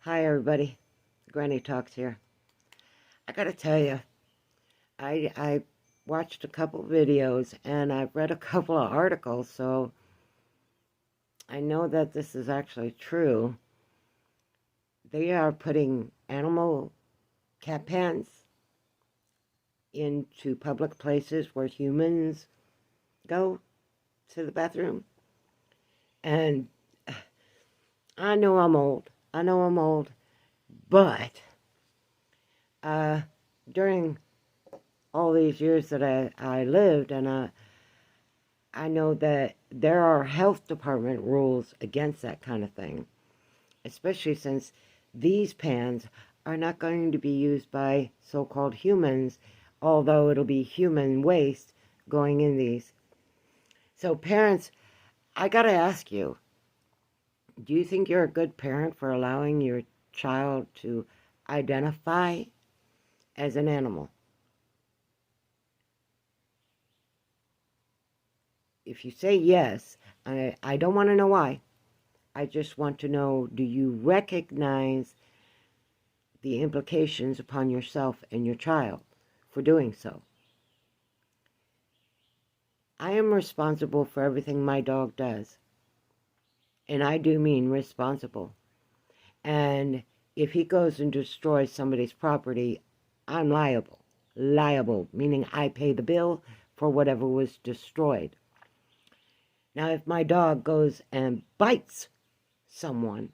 Hi everybody, Granny Talks here. I gotta tell you, I watched a couple videos and I've read a couple of articles, so I know that this is actually true. They are putting animal cat pens into public places where humans go to the bathroom. And I know I'm old. But during all these years that I lived, and I know that there are health department rules against that kind of thing, especially since these pans are not going to be used by so-called humans, although it'll be human waste going in these. So parents, I gotta ask you, do you think you're a good parent for allowing your child to identify as an animal? If you say yes, I don't want to know why. I just want to know, do you recognize the implications upon yourself and your child for doing so? I am responsible for everything my dog does. And I do mean responsible. And if he goes and destroys somebody's property, I'm liable. Liable, meaning I pay the bill for whatever was destroyed. Now, if my dog goes and bites someone,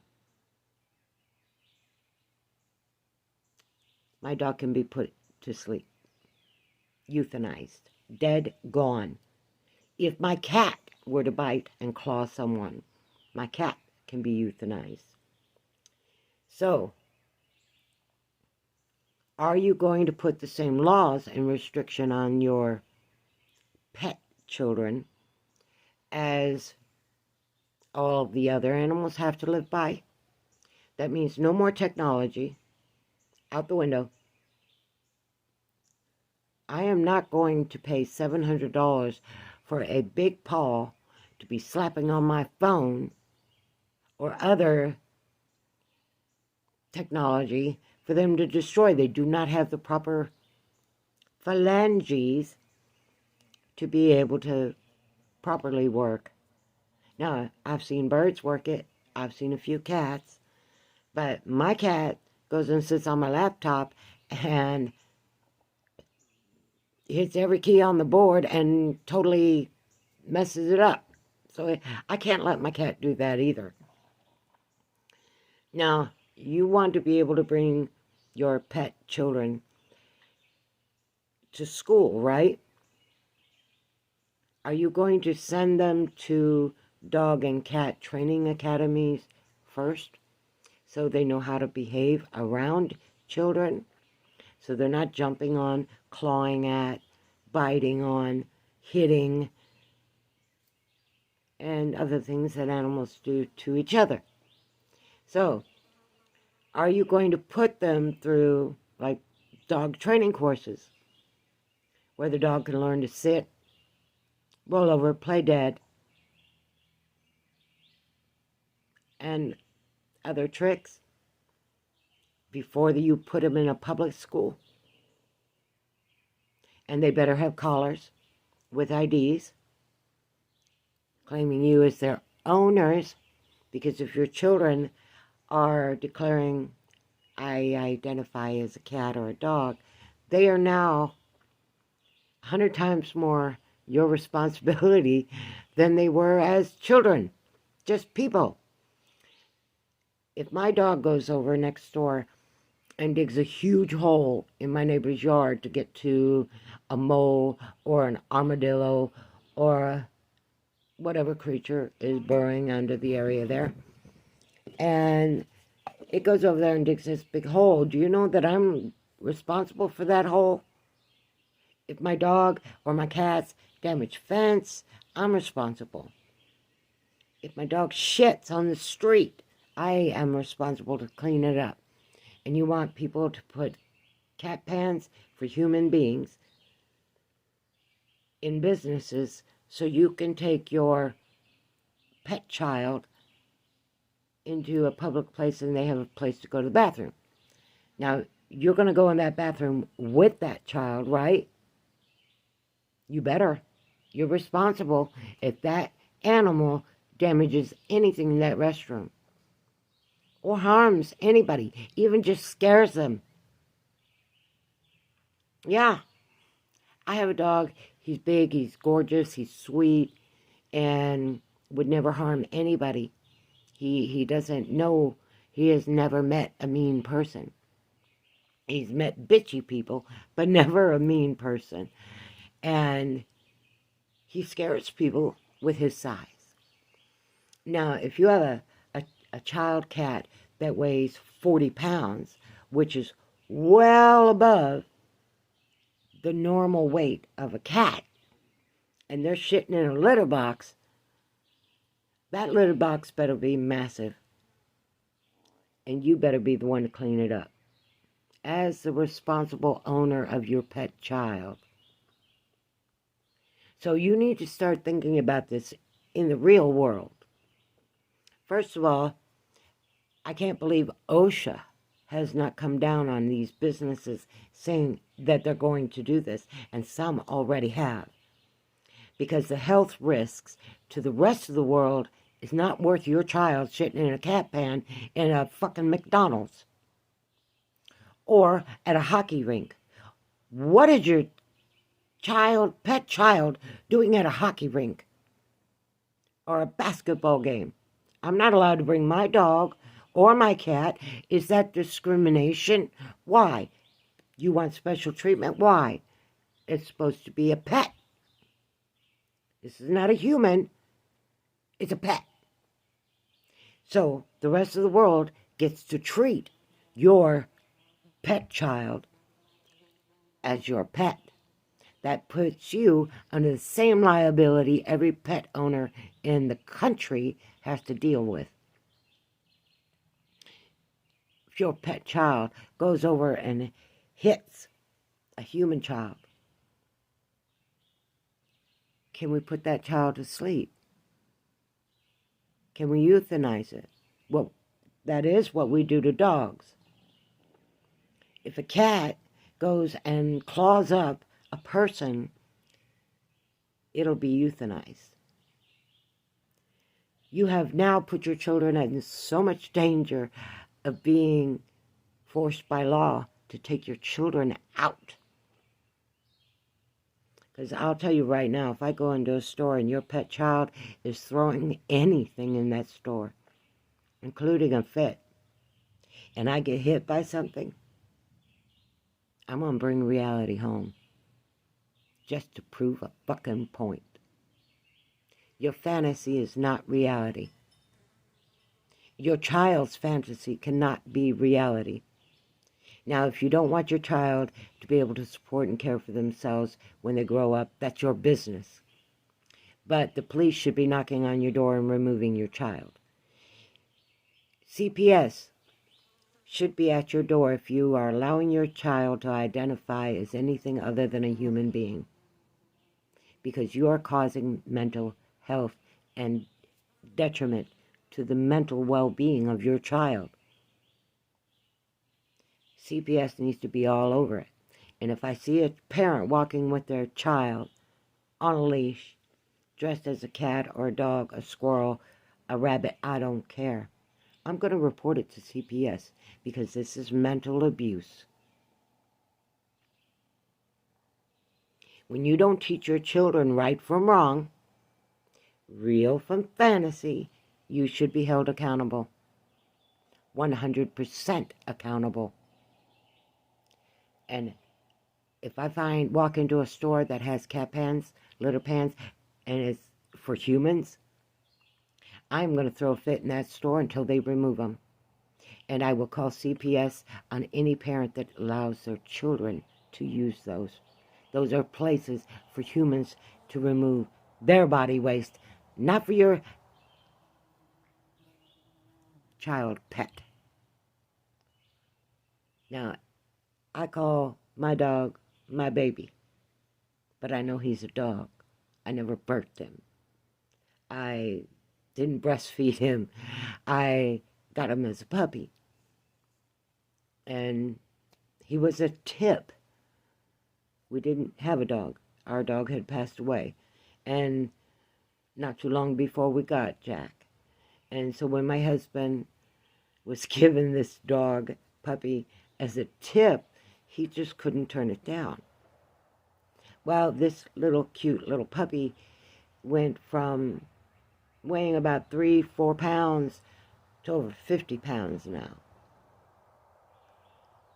my dog can be put to sleep, euthanized, dead, gone. If my cat were to bite and claw someone, my cat can be euthanized. So, are you going to put the same laws and restriction on your pet children as all the other animals have to live by? That means no more technology, out the window. I am not going to pay $700 for a big paw to be slapping on my phone or other technology for them to destroy. They do not have the proper phalanges to be able to properly work. Now, I've seen birds work it. I've seen a few cats. But my cat goes and sits on my laptop and hits every key on the board and totally messes it up. So I can't let my cat do that either. Now, you want to be able to bring your pet children to school, right? Are you going to send them to dog and cat training academies first so they know how to behave around children? So they're not jumping on, clawing at, biting on, hitting, and other things that animals do to each other. So, are you going to put them through, like, dog training courses where the dog can learn to sit, roll over, play dead, and other tricks before you put them in a public school? And they better have collars with IDs claiming you as their owners, because if your children are declaring, I identify as a cat or a dog, they are now 100 times more your responsibility than they were as children, just people. If my dog goes over next door and digs a huge hole in my neighbor's yard to get to a mole or an armadillo or whatever creature is burrowing under the area there, and it goes over there and digs this big hole, do you know that I'm responsible for that hole? If my dog or my cats damage fence, I'm responsible. If my dog shits on the street, I am responsible to clean it up. And you want people to put cat pans for human beings in businesses so you can take your pet child into a public place and they have a place to go to the bathroom. Now, you're going to go in that bathroom with that child, right? You better. You're responsible if that animal damages anything in that restroom or harms anybody, even just scares them. Yeah, I have a dog. He's big, he's gorgeous, he's sweet, and would never harm anybody. He doesn't know, he has never met a mean person. He's met bitchy people, but never a mean person. And he scares people with his size. Now, if you have a child cat that weighs 40 pounds, which is well above the normal weight of a cat, and they're shitting in a litter box, that litter box better be massive. And you better be the one to clean it up as the responsible owner of your pet child. So you need to start thinking about this in the real world. First of all, I can't believe OSHA has not come down on these businesses saying that they're going to do this, and some already have. Because the health risks to the rest of the world is not worth your child shitting in a cat pan in a fucking McDonald's or at a hockey rink. What is your pet child, doing at a hockey rink or a basketball game? I'm not allowed to bring my dog or my cat. Is that discrimination? Why? You want special treatment? Why? It's supposed to be a pet. This is not a human. It's a pet. So the rest of the world gets to treat your pet child as your pet. That puts you under the same liability every pet owner in the country has to deal with. If your pet child goes over and hits a human child, can we put that child to sleep? Can we euthanize it? Well, that is what we do to dogs. If a cat goes and claws up a person, it'll be euthanized. You have now put your children in so much danger of being forced by law to take your children out. Because I'll tell you right now, if I go into a store and your pet child is throwing anything in that store, including a fit, and I get hit by something, I'm going to bring reality home. Just to prove a fucking point. Your fantasy is not reality. Your child's fantasy cannot be reality. Now, if you don't want your child to be able to support and care for themselves when they grow up, that's your business. But the police should be knocking on your door and removing your child. CPS should be at your door if you are allowing your child to identify as anything other than a human being. Because you are causing mental health and detriment to the mental well-being of your child. CPS needs to be all over it. And if I see a parent walking with their child on a leash, dressed as a cat or a dog, a squirrel, a rabbit, I don't care. I'm going to report it to CPS because this is mental abuse. When you don't teach your children right from wrong, real from fantasy, you should be held accountable. 100% accountable. And if I walk into a store that has cat pans, litter pans, and it's for humans, I'm going to throw a fit in that store until they remove them. And I will call CPS on any parent that allows their children to use those. Those are places for humans to remove their body waste, not for your child pet. Now, I call my dog my baby, but I know he's a dog. I never birthed him. I didn't breastfeed him. I got him as a puppy. And he was a tip. We didn't have a dog. Our dog had passed away. And not too long before we got Jack. And so when my husband was given this dog, puppy, as a tip, he just couldn't turn it down. Well, this little cute little puppy went from weighing about 3-4 pounds to over 50 pounds now.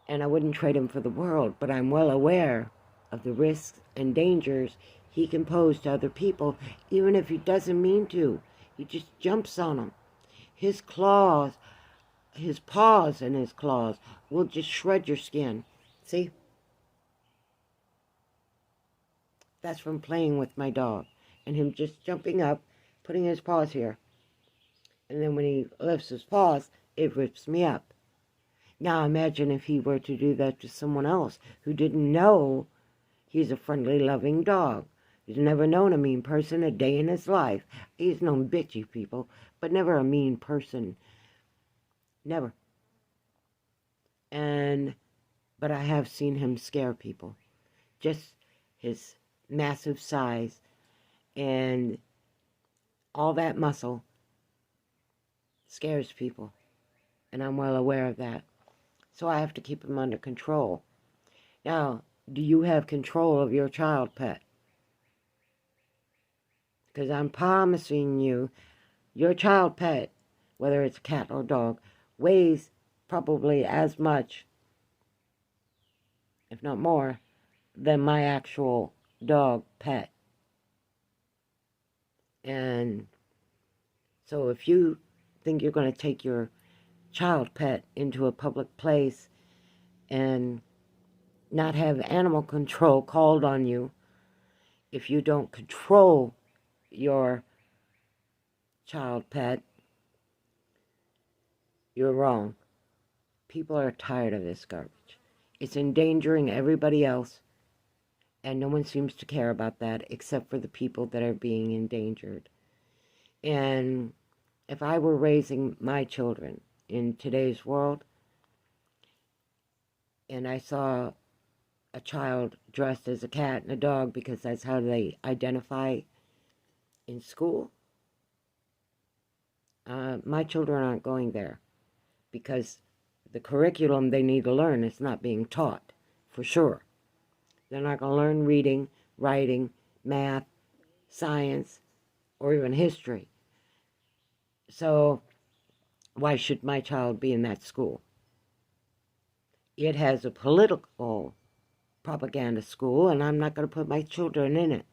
And I wouldn't trade him for the world, but I'm well aware of the risks and dangers he can pose to other people, even if he doesn't mean to. He just jumps on them. His claws, his paws and his claws will just shred your skin. See? That's from playing with my dog and him just jumping up, putting his paws here. And then when he lifts his paws, it rips me up. Now imagine if he were to do that to someone else who didn't know he's a friendly, loving dog. He's never known a mean person a day in his life. He's known bitchy people, but never a mean person. Never. But I have seen him scare people. Just his massive size and all that muscle scares people. And I'm well aware of that. So I have to keep him under control. Now, do you have control of your child pet? Because I'm promising you, your child pet, whether it's a cat or dog, weighs probably as much, if not more, than my actual dog pet. And so if you think you're going to take your child pet into a public place and not have animal control called on you, if you don't control your child pet, you're wrong. People are tired of this garbage. It's endangering everybody else, and no one seems to care about that except for the people that are being endangered. And if I were raising my children in today's world, and I saw a child dressed as a cat and a dog because that's how they identify in school, my children aren't going there because the curriculum they need to learn is not being taught, for sure. They're not going to learn reading, writing, math, science, or even history. So why should my child be in that school? It has a political propaganda school, and I'm not going to put my children in it.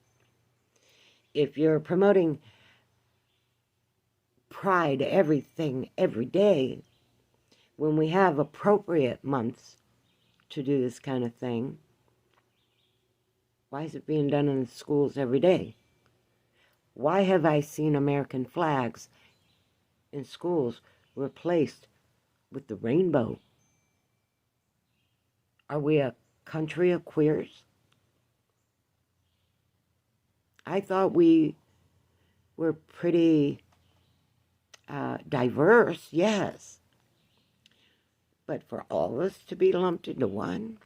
If you're promoting pride, everything, every day, when we have appropriate months to do this kind of thing, why is it being done in the schools every day? Why have I seen American flags in schools replaced with the rainbow? Are we a country of queers? I thought we were pretty diverse, yes. But for all of us to be lumped into one,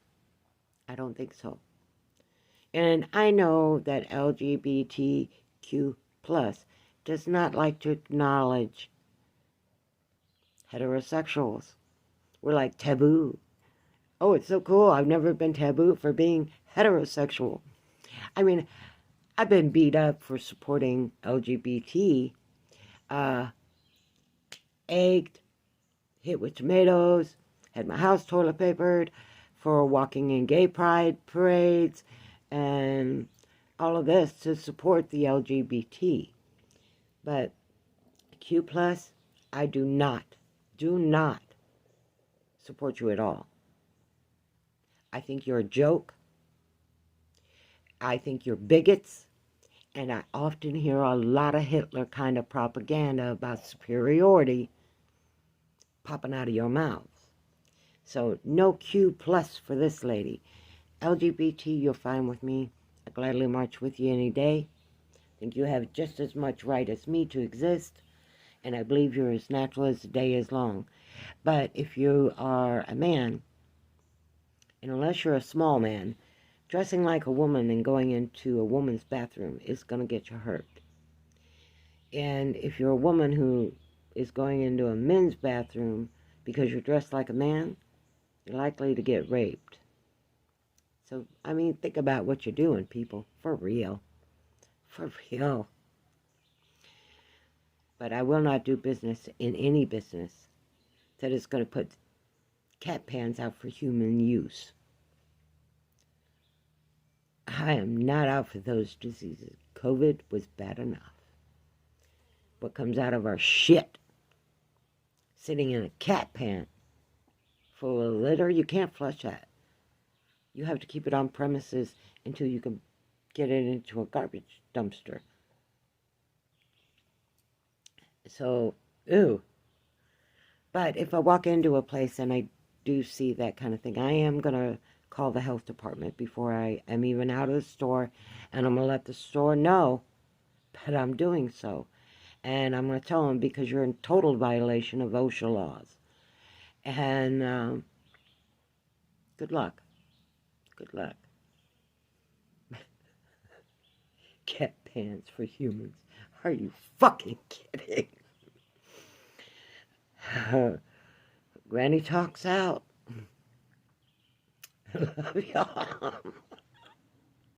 I don't think so. And I know that LGBTQ plus does not like to acknowledge heterosexuals. We're like taboo. Oh, it's so cool. I've never been taboo for being heterosexual. I mean, I've been beat up for supporting LGBT, egged, hit with tomatoes, had my house toilet papered for walking in gay pride parades, and all of this to support the LGBT. But Q+, I do not support you at all. I think you're a joke. I think you're bigots. And I often hear a lot of Hitler kind of propaganda about superiority popping out of your mouths. So no Q+ for this lady. LGBT, you're fine with me. I'd gladly march with you any day. I think you have just as much right as me to exist. And I believe you're as natural as the day is long. But if you are a man, and unless you're a small man, dressing like a woman and going into a woman's bathroom is going to get you hurt. And if you're a woman who is going into a men's bathroom because you're dressed like a man, you're likely to get raped. So, I mean, think about what you're doing, people. For real. For real. But I will not do business in any business that is going to put cat pans out for human use. I am not out for those diseases. COVID was bad enough. What comes out of our shit, sitting in a cat pan full of litter, you can't flush that. You have to keep it on premises until you can get it into a garbage dumpster. So, ew. But if I walk into a place and I do see that kind of thing, I am going to call the health department before I am even out of the store, and I'm going to let the store know that I'm doing so. And I'm going to tell them, because you're in total violation of OSHA laws. And good luck. Good luck. Cat pants for humans. Are you fucking kidding? Granny talks out. Love y'all.